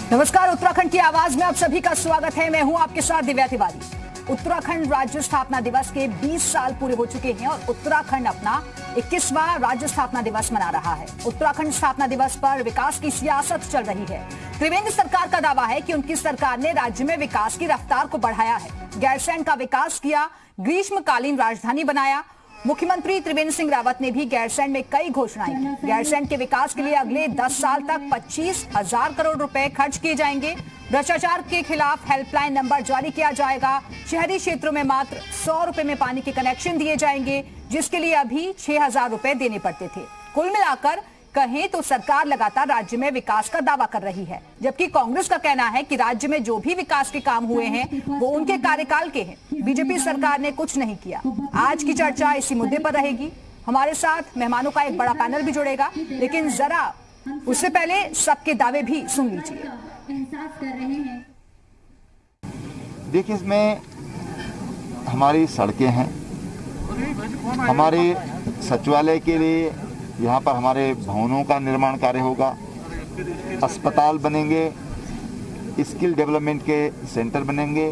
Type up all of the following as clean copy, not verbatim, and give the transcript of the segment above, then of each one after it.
नमस्कार, उत्तराखंड की आवाज में आप सभी का स्वागत है। मैं हूं आपके साथ दिव्या तिवारी। उत्तराखंड राज्य स्थापना दिवस के 20 साल पूरे हो चुके हैं और उत्तराखंड अपना 21वां राज्य स्थापना दिवस मना रहा है। उत्तराखंड स्थापना दिवस पर विकास की सियासत चल रही है। त्रिवेंद्र सरकार का दावा है कि उनकी सरकार ने राज्य में विकास की रफ्तार को बढ़ाया है, गैरसैंण का विकास किया, ग्रीष्मकालीन राजधानी बनाया। मुख्यमंत्री त्रिवेंद्र सिंह रावत ने भी गैरसैंण में कई घोषणाएं की। गैरसैंण के विकास के लिए अगले 10 साल तक 25,000 करोड़ रुपए खर्च किए जाएंगे। भ्रष्टाचार के खिलाफ हेल्पलाइन नंबर जारी किया जाएगा। शहरी क्षेत्रों में मात्र 100 रुपए में पानी के कनेक्शन दिए जाएंगे, जिसके लिए अभी 6,000 रुपए देने पड़ते थे। कुल मिलाकर कहें तो सरकार लगातार राज्य में विकास का दावा कर रही है, जबकि कांग्रेस का कहना है कि राज्य में जो भी विकास के काम हुए हैं वो उनके कार्यकाल के हैं। बीजेपी सरकार ने कुछ नहीं किया। आज की चर्चा इसी मुद्दे पर रहेगी। हमारे साथ मेहमानों का एक बड़ा पैनल भी जुड़ेगा, लेकिन जरा उससे पहले सबके दावे भी सुन लीजिए। देखिए, इसमें हमारी सड़कें हैं, हमारे सचिवालय के लिए यहाँ पर हमारे भवनों का निर्माण कार्य होगा, अस्पताल बनेंगे, स्किल डेवलपमेंट के सेंटर बनेंगे,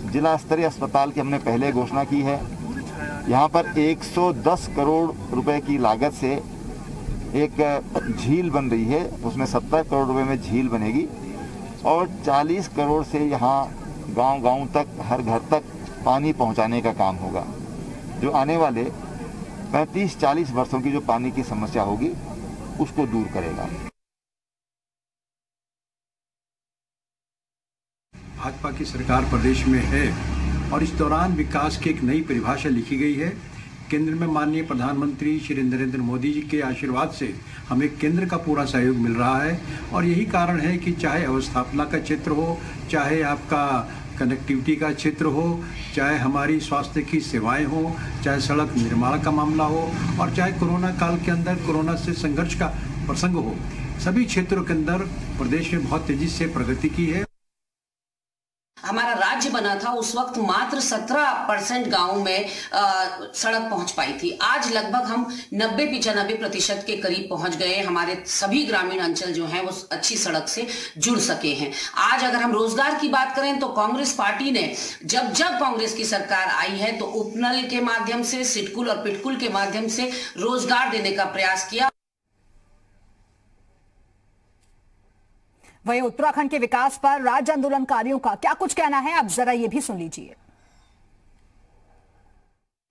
जिला स्तरीय अस्पताल की हमने पहले घोषणा की है। यहाँ पर 110 करोड़ रुपए की लागत से एक झील बन रही है, उसमें 70 करोड़ रुपए में झील बनेगी और 40 करोड़ से यहाँ गांव-गांव तक, हर घर तक पानी पहुँचाने का काम होगा, जो आने वाले 35-40 वर्षों की जो पानी की समस्या होगी उसको दूर करेगा। भाजपा की सरकार प्रदेश में है और इस दौरान विकास की एक नई परिभाषा लिखी गई है। केंद्र में माननीय प्रधानमंत्री श्री नरेंद्र मोदी जी के आशीर्वाद से हमें केंद्र का पूरा सहयोग मिल रहा है और यही कारण है कि चाहे अवस्थापना का क्षेत्र हो, चाहे आपका कनेक्टिविटी का क्षेत्र हो, चाहे हमारी स्वास्थ्य की सेवाएं हो, चाहे सड़क निर्माण का मामला हो और चाहे कोरोना काल के अंदर कोरोना से संघर्ष का प्रसंग हो, सभी क्षेत्रों के अंदर प्रदेश ने बहुत तेजी से प्रगति की है। हमारा राज्य बना था उस वक्त मात्र 17% गाँव में सड़क पहुंच पाई थी। आज लगभग हम 90-95% के करीब पहुंच गए। हमारे सभी ग्रामीण अंचल जो हैं वो अच्छी सड़क से जुड़ सके हैं। आज अगर हम रोजगार की बात करें तो कांग्रेस पार्टी ने जब कांग्रेस की सरकार आई है तो उपनल के माध्यम से, सिडकुल और पिटकुल के माध्यम से रोजगार देने का प्रयास किया। वहीं उत्तराखंड के विकास पर राज्य आंदोलनकारियों का क्या कुछ कहना है, आप जरा ये भी सुन लीजिए।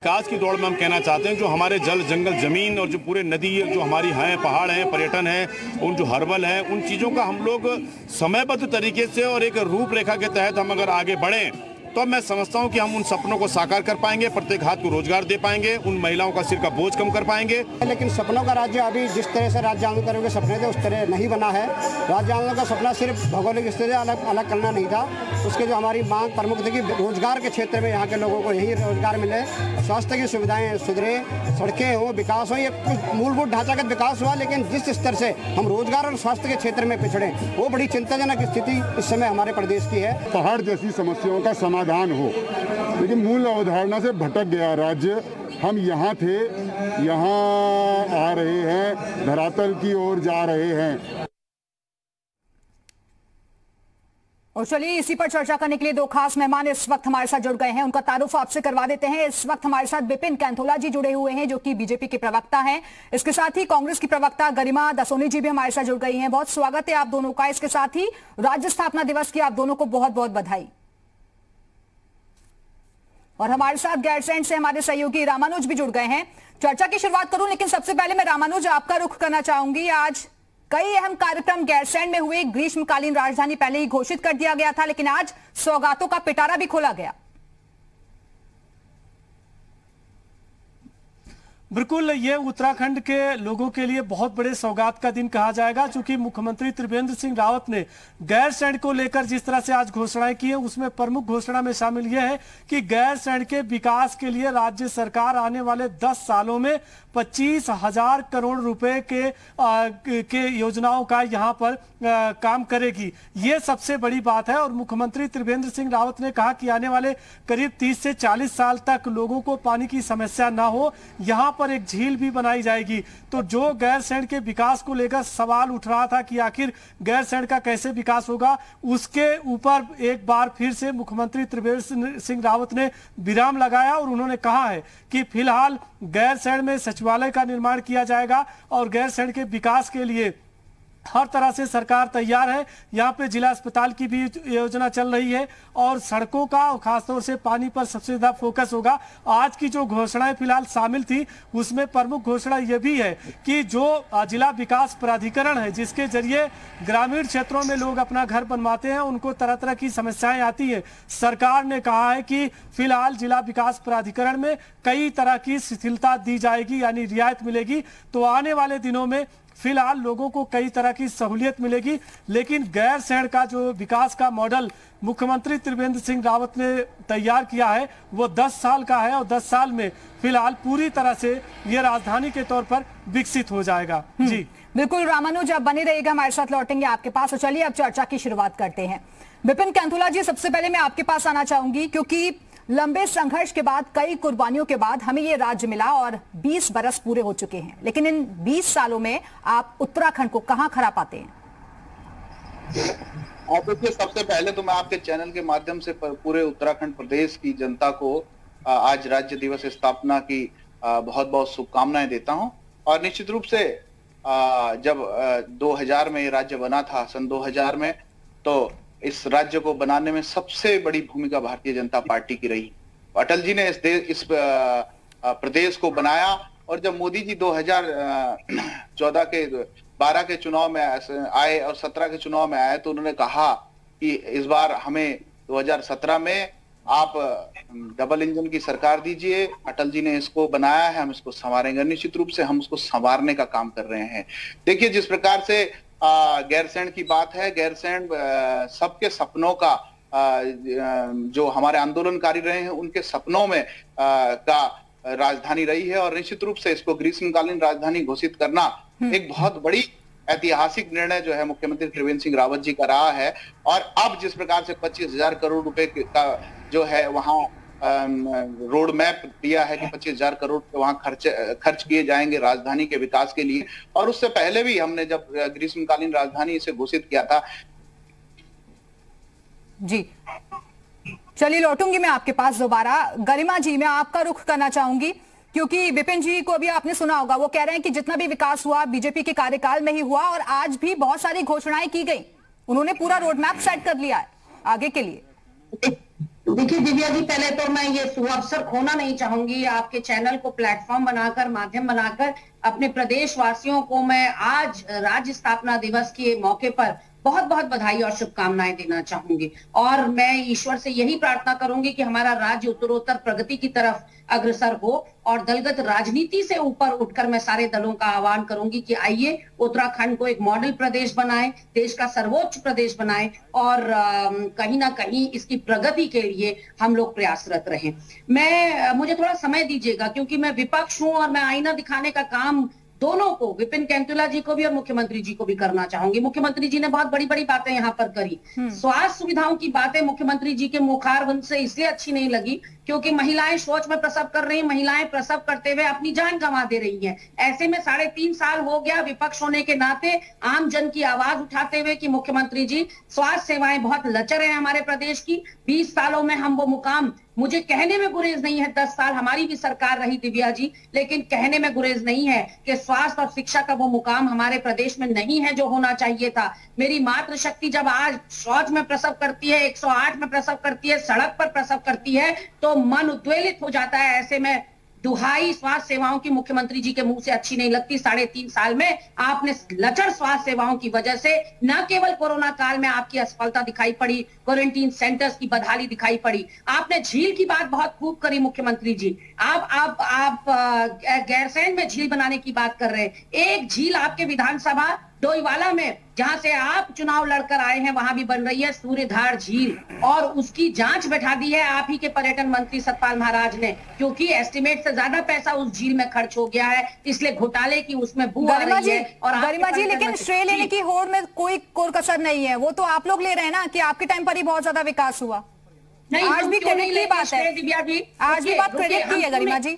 विकास की दौड़ में हम कहना चाहते हैं जो हमारे जल, जंगल, जमीन और जो पूरे नदी जो हमारी हैं, पहाड़ हैं, पर्यटन है, उन जो हर्बल है, उन चीज़ों का हम लोग समयबद्ध तरीके से और एक रूपरेखा के तहत हम अगर आगे बढ़ें तो मैं समझता हूं कि हम उन सपनों को साकार कर पाएंगे, प्रत्येक हाथ को रोजगार दे पाएंगे, उन महिलाओं का सिर का बोझ कम कर पाएंगे। लेकिन सपनों का राज्य अभी जिस तरह से राज्य आंदोलन के सपने थे उस तरह नहीं बना है। राज्य आंदोलन का सपना सिर्फ भौगोलिक स्थिति अलग करना नहीं था, उसके जो हमारी मांग प्रमुख थी कि रोजगार के क्षेत्र में यहाँ के लोगों को यही रोजगार मिले, स्वास्थ्य की सुविधाएं सुधरे, सड़कें हो, विकास हो, ये मूलभूत ढांचागत विकास हुआ। लेकिन जिस स्तर से हम रोजगार और स्वास्थ्य के क्षेत्र में पिछड़े, वो बड़ी चिंताजनक स्थिति इस समय हमारे प्रदेश की है। पहाड़ जैसी समस्याओं का समाधान हो, लेकिन मूल अवधारणा से भटक गया राज्य। हम यहाँ थे, यहाँ आ रहे हैं, धरातल की ओर जा रहे हैं। और चलिए इसी पर चर्चा करने के लिए दो खास मेहमान इस वक्त हमारे साथ जुड़ गए हैं, उनका तारुफ आपसे करवा देते हैं। इस वक्त हमारे साथ बिपिन कैंथोला जी जुड़े हुए हैं, जो कि बीजेपी के प्रवक्ता हैं। इसके साथ ही कांग्रेस की प्रवक्ता गरिमा दसोनी जी भी हमारे साथ जुड़ गई हैं। बहुत स्वागत है आप दोनों का। इसके साथ ही राज्य स्थापना दिवस की आप दोनों को बहुत बहुत बधाई। और हमारे साथ गैरसैंण से हमारे सहयोगी रामानुज भी जुड़ गए हैं। चर्चा की शुरुआत करूं, लेकिन सबसे पहले मैं रामानुज आपका रुख करना चाहूंगी। आज कई अहम कार्यक्रम गैरसैंण में हुए। ग्रीष्मकालीन राजधानी पहले ही घोषित कर दिया गया था, लेकिन आज सौगातों का पिटारा भी खोला गया। बिल्कुल, ये उत्तराखंड के लोगों के लिए बहुत बड़े सौगात का दिन कहा जाएगा, क्योंकि मुख्यमंत्री त्रिवेंद्र सिंह रावत ने गैरसैंण को लेकर जिस तरह से आज घोषणाएं की है, उसमें प्रमुख घोषणा में शामिल यह है कि गैरसैंण के विकास के लिए राज्य सरकार आने वाले 10 सालों में 25,000 करोड़ रुपए के योजनाओं का यहां पर काम करेगी। ये सबसे बड़ी बात है। और मुख्यमंत्री त्रिवेंद्र सिंह रावत ने कहा कि आने वाले करीब 30 से 40 साल तक लोगों को पानी की समस्या ना हो। यहां पर पर एक झील भी बनाई जाएगी। तो जो गैरसैंण के विकास को लेकर सवाल उठ रहा था कि आखिर गैरसैंण का कैसे विकास होगा, उसके ऊपर एक बार फिर से मुख्यमंत्री त्रिवेंद्र सिंह रावत ने विराम लगाया और उन्होंने कहा है कि फिलहाल गैरसैंण में सचिवालय का निर्माण किया जाएगा और गैरसैंण के विकास के लिए हर तरह से सरकार तैयार है। यहाँ पे जिला अस्पताल की भी योजना चल रही है और सड़कों का और खासतौर से पानी पर सबसे ज्यादा फोकस होगा। आज की जो घोषणाएं फिलहाल शामिल थी उसमें प्रमुख घोषणा यह भी है कि जो जिला विकास प्राधिकरण है, जिसके जरिए ग्रामीण क्षेत्रों में लोग अपना घर बनवाते हैं, उनको तरह तरह की समस्याएं आती है, सरकार ने कहा है कि फिलहाल जिला विकास प्राधिकरण में कई तरह की शिथिलता दी जाएगी, यानी रियायत मिलेगी। तो आने वाले दिनों में फिलहाल लोगों को कई तरह की सहूलियत मिलेगी। लेकिन गैरसैंण का जो विकास का मॉडल मुख्यमंत्री त्रिवेंद्र सिंह रावत ने तैयार किया है वो 10 साल का है और 10 साल में फिलहाल पूरी तरह से ये राजधानी के तौर पर विकसित हो जाएगा। जी बिल्कुल रामानुज, आप बने रहिएगा, हमारे साथ लौटेंगे आपके पास। और चलिए अब चर्चा की शुरुआत करते हैं। विपिन कैंथुला जी, सबसे पहले मैं आपके पास आना चाहूंगी क्योंकि लंबे संघर्ष के बाद, कई कुर्बानियों के बाद हमें ये राज्य मिला और 20 बरस पूरे हो चुके हैं। लेकिन इन 20 सालों में आप उत्तराखंड को कहां खड़ा पाते हैं? देखिए, सबसे पहले तो मैं आपके चैनल के माध्यम से पूरे उत्तराखंड प्रदेश की जनता को आज राज्य दिवस स्थापना की बहुत बहुत शुभकामनाएं देता हूं। और निश्चित रूप से जब 2000 में ये राज्य बना था, सन 2000 में, तो इस राज्य को बनाने में सबसे बड़ी भूमिका भारतीय जनता पार्टी की रही। अटल जी ने इस प्रदेश को बनाया और जब मोदी जी 12 के चुनाव में आए और 17 के चुनाव में आए तो उन्होंने कहा कि इस बार हमें 2017 में आप डबल इंजन की सरकार दीजिए। अटल जी ने इसको बनाया है, हम इसको संवारेंगे। निश्चित रूप से हम उसको संवारने का काम कर रहे हैं। देखिए, जिस प्रकार से गैरसैंण की बात है, गैरसैंण सबके सपनों का, जो हमारे आंदोलनकारी रहे हैं उनके सपनों में का राजधानी रही है। और निश्चित रूप से इसको ग्रीष्मकालीन राजधानी घोषित करना एक बहुत बड़ी ऐतिहासिक निर्णय जो है मुख्यमंत्री त्रिवेंद्र सिंह रावत जी का रहा है। और अब जिस प्रकार से 25,000 करोड़ रुपए का जो है वहां रोड मैप दिया है कि 25,000 करोड़ वहां खर्च किए जाएंगे राजधानी के विकास के लिए। और उससे पहले भी हमने जब ग्रीष्मकालीन राजधानी इसे घोषित किया था। जी चलिए, लौटूंगी मैं आपके पास दोबारा। गरिमा जी, मैं आपका रुख करना चाहूंगी क्योंकि विपिन जी को अभी आपने सुना होगा, वो कह रहे हैं कि जितना भी विकास हुआ बीजेपी के कार्यकाल में ही हुआ और आज भी बहुत सारी घोषणाएं की गई, उन्होंने पूरा रोड मैप सेट कर लिया है आगे के लिए। देखिए दिव्या जी, पहले तो मैं ये सुअवसर खोना नहीं चाहूंगी। आपके चैनल को प्लेटफॉर्म बनाकर, माध्यम बनाकर अपने प्रदेश वासियों को मैं आज राज्य स्थापना दिवस के मौके पर बहुत बहुत बधाई और शुभकामनाएं देना चाहूंगी। और मैं ईश्वर से यही प्रार्थना करूंगी कि हमारा राज्य उत्तरोत्तर प्रगति की तरफ अग्रसर हो। और दलगत राजनीति से ऊपर उठकर मैं सारे दलों का आह्वान करूंगी कि आइए उत्तराखंड को एक मॉडल प्रदेश बनाएं, देश का सर्वोच्च प्रदेश बनाएं और कहीं ना कहीं इसकी प्रगति के लिए हम लोग प्रयासरत रहें। मुझे थोड़ा समय दीजिएगा क्योंकि मैं विपक्ष हूं और मैं आईना दिखाने का काम दोनों को, विपिन कैंथुला जी को भी और मुख्यमंत्री जी को भी करना चाहूंगी। मुख्यमंत्री जी ने बहुत बड़ी बड़ी बातें यहाँ पर करी। स्वास्थ्य सुविधाओं की बातें मुख्यमंत्री जी के मुखारबंद से इसलिए अच्छी नहीं लगी क्योंकि महिलाएं शौच में प्रसव कर रही हैं, महिलाएं प्रसव करते हुए अपनी जान गंवा दे रही हैं। ऐसे में 3.5 साल हो गया विपक्ष होने के नाते आम जन की आवाज उठाते हुए कि मुख्यमंत्री जी, स्वास्थ्य सेवाएं बहुत लचर है हमारे प्रदेश की। 20 सालों में हम वो मुकाम, मुझे कहने में गुरेज नहीं है, 10 साल हमारी भी सरकार रही दिव्या जी, लेकिन कहने में गुरेज नहीं है कि स्वास्थ्य और शिक्षा का वो मुकाम हमारे प्रदेश में नहीं है जो होना चाहिए था। मेरी मातृशक्ति जब आज शौच में प्रसव करती है, 108 में प्रसव करती है, सड़क पर प्रसव करती है तो मन उद्वेलित हो जाता है। ऐसे में दुहाई स्वास्थ्य सेवाओं की मुख्यमंत्री जी के मुंह से अच्छी नहीं लगती। 3.5 साल में आपने लचर स्वास्थ्य सेवाओं की वजह से न केवल कोरोना काल में आपकी असफलता दिखाई पड़ी, क्वारंटीन सेंटर्स की बदहाली दिखाई पड़ी, आपने झील की बात बहुत खूब करी मुख्यमंत्री जी। आप गैरसैंण में झील बनाने की बात कर रहे हैं। एक झील आपके विधानसभा डोईवाला में, जहां से आप चुनाव लड़कर आए हैं, वहां भी बन रही है सूर्यधार झील और उसकी जांच बैठा दी है आप ही के पर्यटन मंत्री सतपाल महाराज ने, क्योंकि एस्टिमेट से ज्यादा पैसा उस झील में खर्च हो गया है, इसलिए घोटाले की उसमें बू आ रही है। और गरिमा जी, लेकिन श्रेय लेने की होड़ में कोई कोर-कसर नहीं है, वो तो आप लोग ले रहे हैं ना कि आपके टाइम पर ही बहुत ज्यादा विकास हुआ। नहीं, आज भी क्रेडिट की बात है दिव्या जी, आज भी बात क्रेडिट की है गरिमा जी।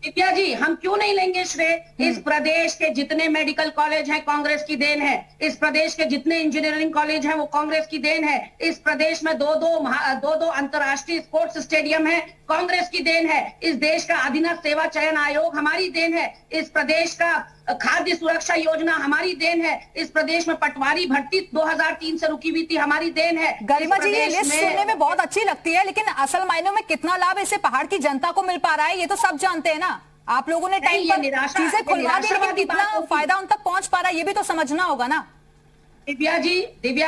दिव्या जी, हम क्यों नहीं लेंगे श्रेय? इस प्रदेश के जितने मेडिकल कॉलेज हैं कांग्रेस की देन है। इस प्रदेश के जितने इंजीनियरिंग कॉलेज हैं वो कांग्रेस की देन है। इस प्रदेश में दो अंतर्राष्ट्रीय स्पोर्ट्स स्टेडियम है, कांग्रेस की देन है। इस देश का अधीनस्थ सेवा चयन आयोग हमारी देन है। इस प्रदेश का खाद्य सुरक्षा योजना हमारी देन है। इस प्रदेश में पटवारी भर्ती 2003 से रुकी हुई थी, हमारी देन है। गरिमा जी, ये लिस्ट सुनने में बहुत अच्छी लगती है, लेकिन असल मायनों में कितना लाभ इससे पहाड़ की जनता को मिल पा रहा है ये तो सब जानते हैं ना। आप लोगों ने टाइम पर चीजें खुलवा दी, लेकिन कितना फायदा उन तक पहुंच पा रहा है ये भी तो समझना होगा ना। दिव्या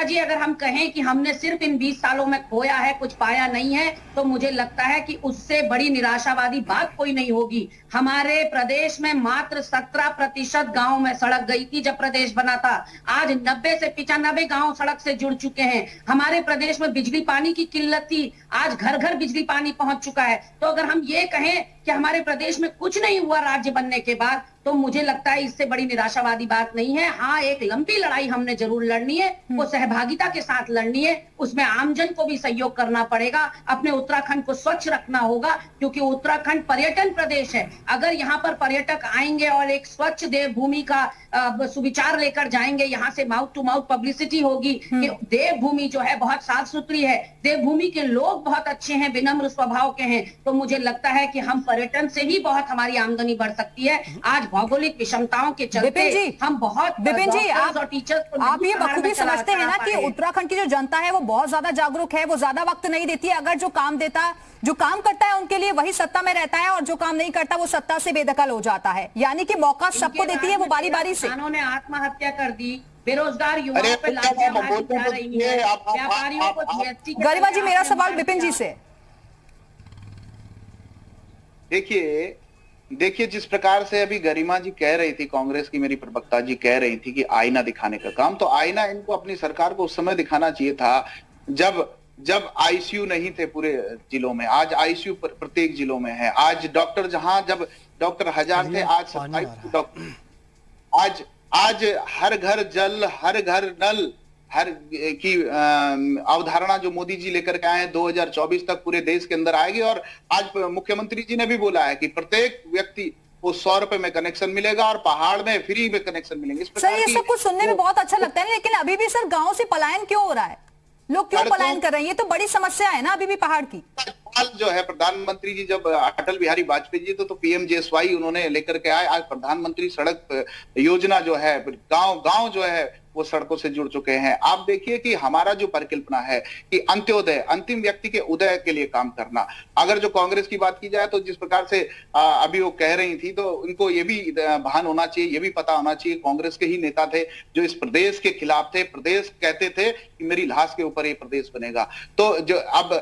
जी, अगर हम कहें कि हमने सिर्फ इन 20 सालों में खोया है, कुछ पाया नहीं है, तो मुझे लगता है कि उससे बड़ी निराशावादी बात कोई नहीं होगी। हमारे प्रदेश में मात्र 17% गांव में सड़क गई थी जब प्रदेश बना था। आज 90 से 95 गांव सड़क से जुड़ चुके हैं। हमारे प्रदेश में बिजली पानी की किल्लत थी, आज घर घर बिजली पानी पहुंच चुका है। तो अगर हम ये कहें कि हमारे प्रदेश में कुछ नहीं हुआ राज्य बनने के बाद, तो मुझे लगता है इससे बड़ी निराशावादी बात नहीं है। हाँ, एक लंबी लड़ाई हमने जरूर लड़नी है, वो सहभागिता के साथ लड़नी है। उसमें आमजन को भी सहयोग करना पड़ेगा। अपने उत्तराखंड को स्वच्छ रखना होगा, क्योंकि उत्तराखंड पर्यटन प्रदेश है। अगर यहाँ पर पर्यटक आएंगे और एक स्वच्छ देवभूमि का सुविचार लेकर जाएंगे, यहाँ से माउथ टू माउथ पब्लिसिटी होगी कि देवभूमि जो है बहुत साफ सुथरी है, देवभूमि के लोग बहुत अच्छे हैं, विनम्र स्वभाव के हैं, तो मुझे लगता है कि हम पर्यटन से ही बहुत हमारी आमदनी बढ़ सकती है। आज भौगोलिक विषमताओं के चलते हम बहुत विपिन जी, और टीचर्स आप ये बखूबी समझते हैं ना कि उत्तराखंड की जो जनता है वो बहुत ज्यादा जागरूक है, वो ज्यादा वक्त नहीं देती है। अगर जो काम करता है उनके लिए वही सत्ता में रहता है, और जो काम नहीं करता वो सत्ता से बेदखल हो जाता है। यानी कि मौका सबको देती है वो बारी बारी से। किसानों ने आत्महत्या कर दी, बेरोजगार युवाओं पे लाठियां जा रही है, व्यापारियों को जीएसटी। गरिमा जी, मेरा सवाल विपिन जी से। देखिए जिस प्रकार से अभी गरिमा जी कह रही थी, कांग्रेस की मेरी प्रवक्ता जी कह रही थी कि आईना दिखाने का काम, तो आईना इनको अपनी सरकार को उस समय दिखाना चाहिए था जब आईसीयू नहीं थे पूरे जिलों में। आज आईसीयू प्रत्येक जिलों में है। आज डॉक्टर जब डॉक्टर 1000 थे, आज 27 डॉक्टर। आज हर घर जल, हर घर नल, हर की अवधारणा जो मोदी जी लेकर के आए हैं 2024 तक पूरे देश के अंदर आएगी। और आज मुख्यमंत्री जी ने भी बोला है कि प्रत्येक व्यक्ति को 100 रुपए में कनेक्शन मिलेगा और पहाड़ में फ्री में कनेक्शन मिलेंगे। सर, ये सब कुछ सुनने में बहुत अच्छा लगता है, लेकिन अभी भी सर गाँव से पलायन क्यों हो रहा है? लोग क्यों पलायन कर रहे हैं? ये तो बड़ी समस्या है ना अभी भी पहाड़ की। जो है प्रधानमंत्री जी जब अटल बिहारी वाजपेयी जी तो पीएमजेएसवाई उन्होंने लेकर के आए। आज प्रधानमंत्री सड़क योजना जो है, गांव जो है वो सड़कों से जुड़ चुके हैं। आप देखिए कि हमारा जो परिकल्पना है कि अंत्योदय, अंतिम व्यक्ति के उदय के लिए काम करना। अगर जो कांग्रेस की बात की जाए तो जिस प्रकार से अभी वो कह रही थी, तो इनको ये भी भान होना चाहिए, ये भी पता होना चाहिए, कांग्रेस के ही नेता थे जो इस प्रदेश के खिलाफ थे। प्रदेश कहते थे कि मेरी लाश के ऊपर ये प्रदेश बनेगा। तो जो अब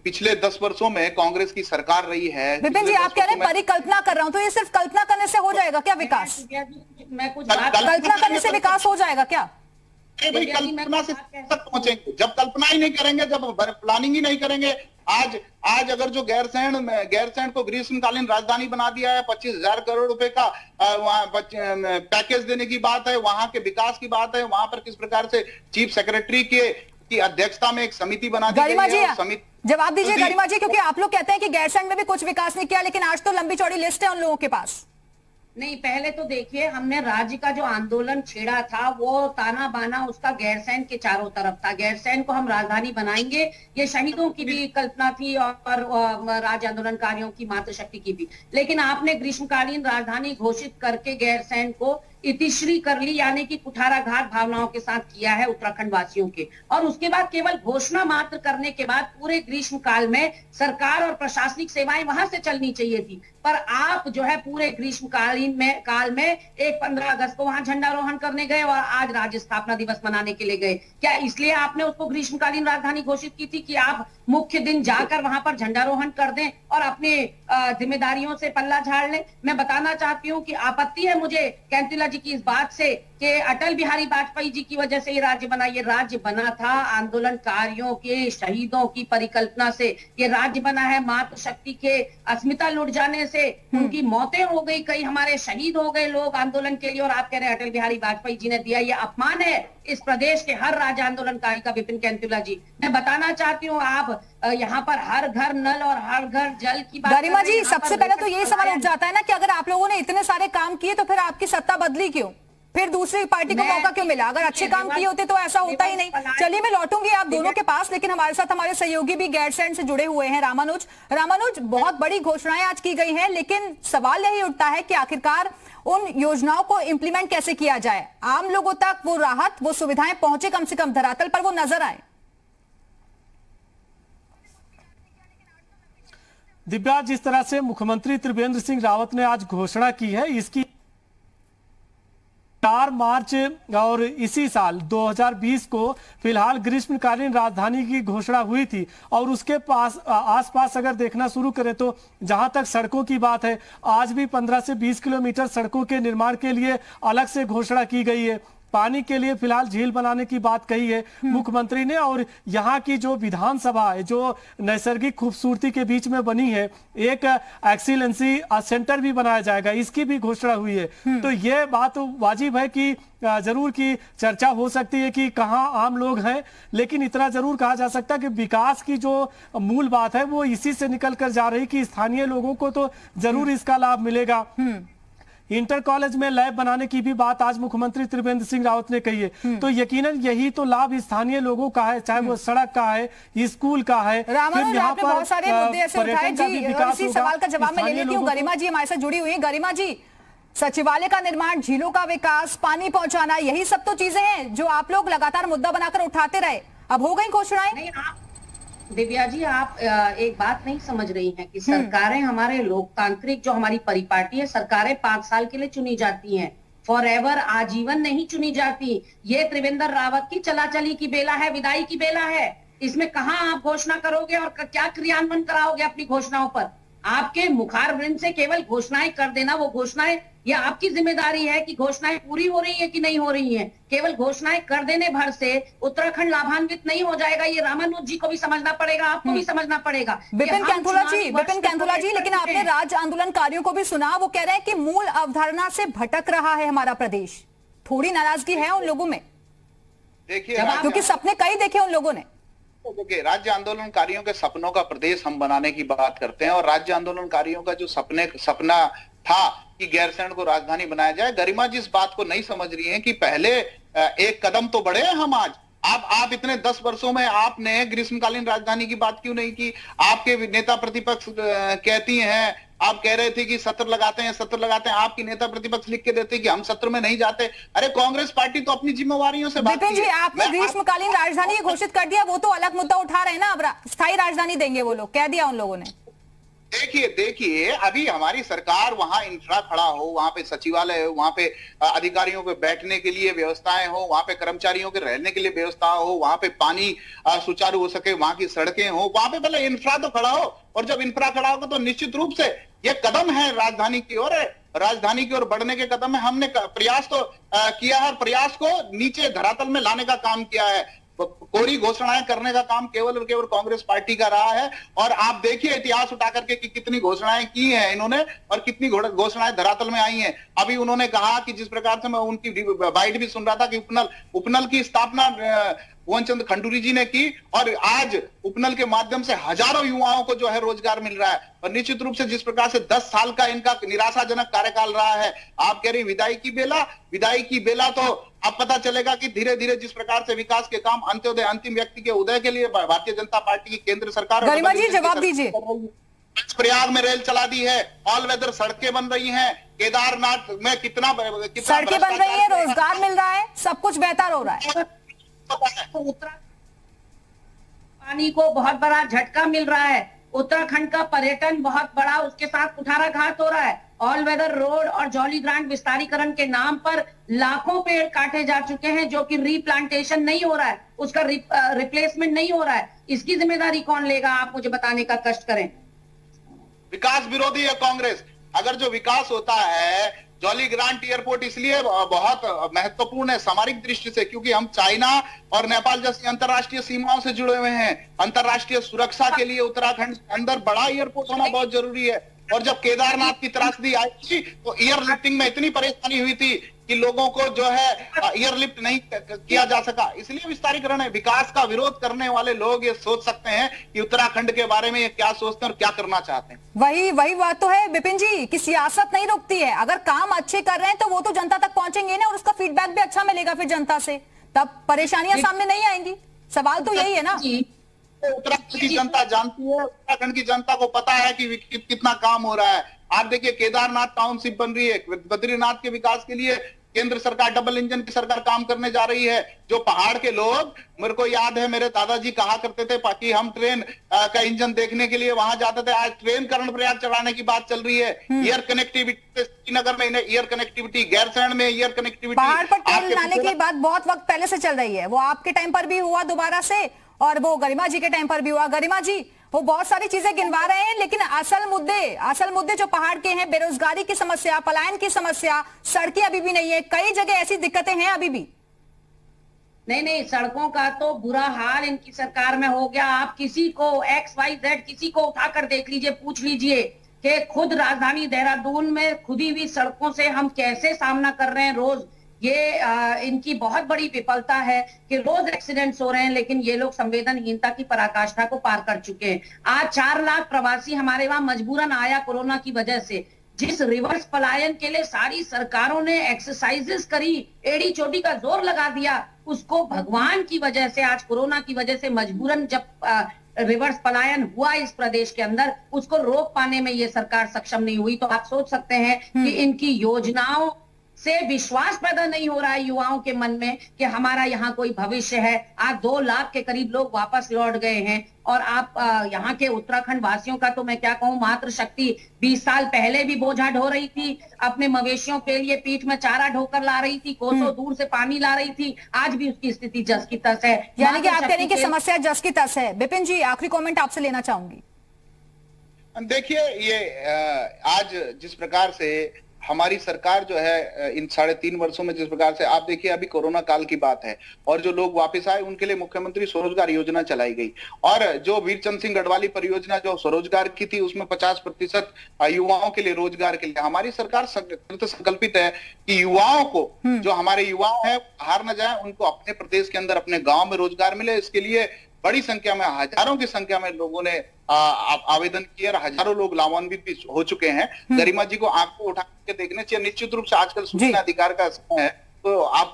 पिछले 10 वर्षों में कांग्रेस की सरकार रही है। विपिन जी, आप कह रहे हैं परिकल्पना कर रहा हूं, तो ये सिर्फ कल्पना करने से हो जाएगा क्या विकास? मैं कुछ कल्पना करने से विकास हो जाएगा क्या? कल्पना से तक पहुंचेंगे जब कल्पना ही नहीं करेंगे, जब प्लानिंग ही नहीं करेंगे। आज अगर जो गैरसैंण को ग्रीष्मकालीन राजधानी बना दिया है, 25,000 करोड़ रुपए का वहां पैकेज देने की बात है, वहां के विकास की बात है, वहां पर किस प्रकार से चीफ सेक्रेटरी की अध्यक्षता में एक समिति बना दी गई है। जवाब दीजिए गरिमा जी, क्योंकि आप लोग कहते हैं कि गैरसैंण में भी कुछ विकास नहीं किया, लेकिन आज तो लंबी चौड़ी लिस्ट है उन लोगों के पास। नहीं, पहले तो देखिए, हमने राज्य का जो आंदोलन छेड़ा था वो ताना बाना उसका गैरसैंण के चारों तरफ था। गैरसैंण को हम राजधानी बनाएंगे, ये शहीदों की भी कल्पना थी और राज्य आंदोलनकारियों की मातृशक्ति की भी। लेकिन आपने ग्रीष्मकालीन राजधानी घोषित करके गैरसैंण को इतिश्री कर ली, यानी कि कुठाराघात भावनाओं के साथ किया है उत्तराखंड वासियों के। और उसके बाद केवल घोषणा मात्र करने के बाद पूरे ग्रीष्म काल में सरकार और प्रशासनिक सेवाएं वहां से चलनी चाहिए थी, पर आप जो है पूरे ग्रीष्मकालीन काल में एक 15 अगस्त को वहां झंडारोहण करने गए और आज राज्य स्थापना दिवस मनाने के लिए गए। क्या इसलिए आपने उसको ग्रीष्मकालीन राजधानी घोषित की थी कि आप मुख्य दिन जाकर वहां पर झंडारोहण कर दें और अपने जिम्मेदारियों से पल्ला झाड़ लें? मैं बताना चाहती हूँ कि आपत्ति है मुझे कैंतिला जी की इस बात से कि अटल बिहारी वाजपेयी जी की वजह से ये राज्य बना। ये राज्य बना था आंदोलनकारियों के, शहीदों की परिकल्पना से। ये राज्य बना है मातृशक्ति के अस्मिता लुट जाने से। उनकी मौतें हो गई, कई हमारे शहीद हो गए लोग आंदोलन के लिए, और आप कह रहे हैं अटल बिहारी वाजपेयी जी ने दिया। ये अपमान है इस प्रदेश के हर राज्य आंदोलनकारी का। विपिन कैंथुला जी, मैं बताना चाहती हूँ, आप यहाँ पर हर घर नल और हर घर जल की बात। गरिमा जी, सबसे पहले तो यही सवाल उठ जाता है ना कि अगर आप लोगों ने इतने सारे काम किए तो फिर आपकी सत्ता बदली क्यों? फिर दूसरी पार्टी को मौका क्यों मिला? अगर अच्छे काम किए होते तो ऐसा होता ही नहीं। चलिए, मैं लौटूंगी आप दोनों के पास, लेकिन हमारे साथ हमारे सहयोगी भी गैरसैंण से जुड़े हुए हैं, रामानुज। बहुत बड़ी घोषणाएं आज की गई हैं, लेकिन सवाल यही उठता है कि आखिरकार उन योजनाओं को इंप्लीमेंट कैसे किया जाए, आम लोगों तक वो राहत, वो सुविधाएं पहुंचे, कम से कम धरातल पर वो नजर आए। दिव्या, जिस तरह से मुख्यमंत्री त्रिवेंद्र सिंह रावत ने आज घोषणा की है, इसकी 4 मार्च और इसी साल 2020 को फिलहाल ग्रीष्मकालीन राजधानी की घोषणा हुई थी। और उसके आसपास अगर देखना शुरू करें तो जहां तक सड़कों की बात है, आज भी 15 से 20 किलोमीटर सड़कों के निर्माण के लिए अलग से घोषणा की गई है। पानी के लिए फिलहाल झील बनाने की बात कही है मुख्यमंत्री ने। और यहाँ की जो विधानसभा है, जो नैसर्गिक खूबसूरती के बीच में बनी है, एक एक्सीलेंसी सेंटर भी बनाया जाएगा, इसकी भी घोषणा हुई है। तो ये बात वाजिब है कि जरूर की चर्चा हो सकती है कि कहाँ आम लोग हैं, लेकिन इतना जरूर कहा जा सकता है कि विकास की जो मूल बात है वो इसी से निकल कर जा रही कि स्थानीय लोगों को तो जरूर इसका लाभ मिलेगा। इंटर कॉलेज में लैब बनाने की भी बात आज मुख्यमंत्री त्रिवेंद्र सिंह रावत ने कही है। तो यकीनन यही तो लाभ स्थानीय लोगों का है, चाहे वो सड़क का है, स्कूल का है। रामानुज, आपने बहुत सारे मुद्दे ऐसे उठाए जी, इसी सवाल का जवाब मैं ले लेती हूँ। गरिमा जी हमारे साथ जुड़ी हुई है। गरिमा जी, सचिवालय का निर्माण, झीलों का विकास, पानी पहुंचाना, यही सब तो चीजें हैं जो आप लोग लगातार मुद्दा बनाकर उठाते रहे। अब हो गई घोषणाएं। दिव्या जी, आप एक बात नहीं समझ रही हैं कि सरकारें, हमारे लोकतांत्रिक जो हमारी परिपाटी है, सरकारें 5 साल के लिए चुनी जाती हैं, फॉर एवर, आजीवन नहीं चुनी जाती। ये त्रिवेंद्र रावत की चलाचली की बेला है, विदाई की बेला है। इसमें कहाँ आप घोषणा करोगे और क्या क्रियान्वयन कराओगे अपनी घोषणाओं पर? आपके मुखार वृंद से केवल घोषणाएं कर देना, वो घोषणाएं, ये आपकी जिम्मेदारी है कि घोषणाएं पूरी हो रही है कि नहीं हो रही हैं। केवल घोषणाएं कर देने भर से उत्तराखंड लाभान्वित नहीं हो जाएगा। ये रामानुज जी को भी समझना पड़ेगा, आपको भी समझना पड़ेगा। विपिन कैंथुला जी, लेकिन आपने राज्य आंदोलनकारियों को भी सुना, वो कह रहे हैं कि मूल अवधारणा से भटक रहा है हमारा प्रदेश। थोड़ी नाराजगी है उन लोगों में, देखिए, क्योंकि सपने कई देखे उन लोगों ने। देखिए, राज्य आंदोलनकारियों के सपनों का प्रदेश हम बनाने की बात करते हैं, और राज्य आंदोलनकारियों का जो सपना था कि गैरसैंण को राजधानी बनाया जाए। गरिमा जी इस बात को नहीं समझ रही हैं कि पहले एक कदम तो बढ़े हैं हम आज। आप इतने 10 वर्षों में आपने ग्रीष्मकालीन राजधानी की बात क्यों नहीं की? आपके नेता प्रतिपक्ष कहती हैं, आप कह रहे थे कि सत्र लगाते हैं, आपकी नेता प्रतिपक्ष लिख के देते कि हम सत्र में नहीं जाते। अरे कांग्रेस पार्टी तो अपनी जिम्मेवारियों से बात। विपिन जी, आपने ग्रीष्मकालीन राजधानी घोषित कर दिया, वो तो अलग मुद्दा उठा रहे हैं ना। अब स्थायी राजधानी देंगे वो लोग, कह दिया उन लोगों ने। देखिए, अभी हमारी सरकार, वहां इंफ्रा खड़ा हो, वहां पे सचिवालय हो, वहां पे अधिकारियों के बैठने के लिए व्यवस्थाएं हो, वहां पे कर्मचारियों के रहने के लिए व्यवस्था हो, वहां पे पानी सुचारू हो सके, वहां की सड़कें हो, वहां पे पहले इंफ्रा तो खड़ा हो। और जब इंफ्रा खड़ा होगा तो निश्चित रूप से ये कदम है राजधानी की ओर बढ़ने के कदम है। हमने प्रयास तो किया है, प्रयास को नीचे धरातल में लाने का काम किया है। कोरी घोषणाएं करने का काम केवल और केवल कांग्रेस पार्टी का रहा है। और आप देखिए इतिहास उठा करके कि कितनी घोषणाएं की हैं इन्होंने और कितनी घोषणाएं धरातल में आई हैं। अभी उन्होंने कहा कि जिस प्रकार से मैं उनकी बाइट भी सुन रहा था कि उपनल की स्थापना भुवन चंद्र खंडूरी जी ने की, और आज उपनल के माध्यम से हजारों युवाओं को जो है रोजगार मिल रहा है। और निश्चित रूप से जिस प्रकार से 10 साल का इनका निराशाजनक कार्यकाल रहा है, आप कह रही विदाई की बेला तो अब पता चलेगा कि धीरे धीरे जिस प्रकार से विकास के काम, अंत्योदय, अंतिम व्यक्ति के उदय के लिए भारतीय जनता पार्टी की केंद्र सरकार, गरिमा जी जवाब दीजिए। प्रयाग में रेल चला दी है, ऑल वेदर सड़कें बन रही हैं, केदारनाथ में कितना सड़कें बन रही है, रोजगार मिल रहा है, सब कुछ बेहतर हो रहा है। पानी को बहुत बड़ा झटका मिल रहा है, उत्तराखंड का पर्यटन बहुत बड़ा, उसके साथ कुठाराघात हो रहा है। ऑल वेदर रोड और जॉली ग्रांट विस्तारीकरण के नाम पर लाखों पेड़ काटे जा चुके हैं, जो कि रीप्लांटेशन नहीं हो रहा है, उसका रिप्लेसमेंट नहीं हो रहा है। इसकी जिम्मेदारी कौन लेगा? आप मुझे बताने का कष्ट करें। विकास विरोधी है कांग्रेस। अगर जो विकास होता है जॉली ग्रांट एयरपोर्ट इसलिए बहुत महत्वपूर्ण है सामरिक दृष्टि से, क्योंकि हम चाइना और नेपाल जैसी अंतरराष्ट्रीय सीमाओं से जुड़े हुए हैं। अंतरराष्ट्रीय सुरक्षा के लिए उत्तराखंड के अंदर बड़ा एयरपोर्ट होना बहुत जरूरी है। और जब केदारनाथ की त्रासदी आई थी तो एयरलिफ्टिंग में इतनी परेशानी हुई थी कि लोगों को जो है एयरलिफ्ट नहीं किया जा सका। इसलिए विस्तारीकरण है। विकास का विरोध करने वाले लोग ये सोच सकते हैं कि उत्तराखंड के बारे में ये क्या सोचते हैं और क्या करना चाहते हैं। वही बात तो है विपिन जी कि सियासत नहीं रुकती है। अगर काम अच्छे कर रहे हैं तो वो तो जनता तक पहुंचेंगे ना, और उसका फीडबैक भी अच्छा मिलेगा फिर जनता से, तब परेशानियां सामने नहीं आएंगी। सवाल तो यही है ना। उत्तराखंड की जनता जानती है, उत्तराखंड की जनता को पता है कि कितना काम हो रहा है। आप देखिए केदारनाथ टाउनशिप बन रही है, बद्रीनाथ के विकास के लिए केंद्र सरकार डबल इंजन की सरकार काम करने जा रही है। जो पहाड़ के लोग, मेरे को याद है मेरे दादाजी कहा करते थे कि हम ट्रेन का इंजन देखने के लिए वहां जाते थे, आज ट्रेन कर्णप्रयाग चढ़ाने की बात चल रही है। एयर कनेक्टिविटी श्रीनगर में एयर कनेक्टिविटी, गैरसैंण में एयर कनेक्टिविटी, पहाड़ पर ट्रेन लाने की बात बहुत वक्त पहले से चल रही है। वो आपके टाइम पर भी हुआ दोबारा से, और वो गरिमा जी के टाइम पर भी हुआ। गरिमा जी वो बहुत सारी चीजें गिनवा रहे हैं, लेकिन असल मुद्दे जो पहाड़ के हैं, बेरोजगारी की समस्या, पलायन की समस्या, सड़कें अभी भी नहीं है, कई जगह ऐसी दिक्कतें हैं अभी भी। नहीं, सड़कों का तो बुरा हाल इनकी सरकार में हो गया। आप किसी को XYZ किसी को उठाकर देख लीजिए, पूछ लीजिए कि खुद राजधानी देहरादून में खुदी हुई सड़कों से हम कैसे सामना कर रहे हैं रोज। ये इनकी बहुत बड़ी विफलता है कि रोज एक्सीडेंट्स हो रहे हैं, लेकिन ये लोग संवेदनहीनता की पराकाष्ठा को पार कर चुके हैं। आज 4 लाख प्रवासी हमारे वहां मजबूरन आया कोरोना की वजह से। जिस रिवर्स पलायन के लिए सारी सरकारों ने एक्सरसाइजेस करी, एड़ी चोटी का जोर लगा दिया, उसको भगवान की वजह से, आज कोरोना की वजह से मजबूरन जब रिवर्स पलायन हुआ इस प्रदेश के अंदर, उसको रोक पाने में ये सरकार सक्षम नहीं हुई। तो आप सोच सकते हैं कि इनकी योजनाओं से विश्वास पैदा नहीं हो रहा है युवाओं के मन में कि हमारा यहाँ कोई भविष्य है। आज 2 लाख के करीब लोग वापस लौट गए हैं, और आप यहाँ के उत्तराखंड वासियों का तो मैं क्या कहूँ, मातृ शक्ति 20 साल पहले भी बोझा ढो रही थी, अपने मवेशियों के लिए पीठ में चारा ढोकर ला रही थी, कोसों दूर से पानी ला रही थी, आज भी उसकी स्थिति जस की तस है। यानी कि आप कह रहे हैं कि समस्या जस की तस है। विपिन जी आखिरी कॉमेंट आपसे लेना चाहूंगी। देखिए ये आज जिस प्रकार से हमारी सरकार जो है इन 3.5 वर्षों में, जिस प्रकार से आप देखिए अभी कोरोना काल की बात है, और जो लोग वापस आए उनके लिए मुख्यमंत्री स्वरोजगार योजना चलाई गई, और जो वीरचंद सिंह गढ़वाली परियोजना जो स्वरोजगार की थी उसमें 50% युवाओं के लिए रोजगार के लिए हमारी सरकार संकल्पित है कि युवाओं को, जो हमारे युवा है हार न जाए, उनको अपने प्रदेश के अंदर अपने गाँव में रोजगार मिले। इसके लिए बड़ी संख्या में, हजारों की संख्या में लोगों ने आवेदन किया और हजारों लोग लाभान्वित भी हो चुके हैं। गरिमा जी को आंख को उठा के देखने चाहिए। निश्चित रूप से आजकल सूचना अधिकार का समय है, तो आप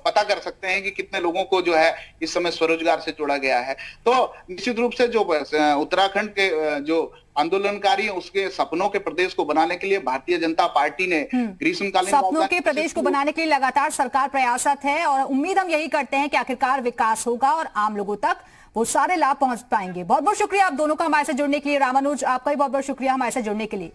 पता कर सकते हैं कि कितने लोगों को जो है इस समय स्वरोजगार से जोड़ा गया है। तो निश्चित रूप से जो उत्तराखंड के जो आंदोलनकारी उसके सपनों के प्रदेश को बनाने के लिए भारतीय जनता पार्टी ने ग्रीष्मकालीन सपनों के प्रदेश को बनाने के लिए लगातार सरकार प्रयासरत है, और उम्मीद हम यही करते हैं कि आखिरकार विकास होगा और आम लोगों तक वो सारे लाभ पहुंच पाएंगे। बहुत बहुत शुक्रिया आप दोनों का हमारे से जुड़ने के लिए। रामानुज आपका भी बहुत बहुत शुक्रिया हमारे से जुड़ने के लिए।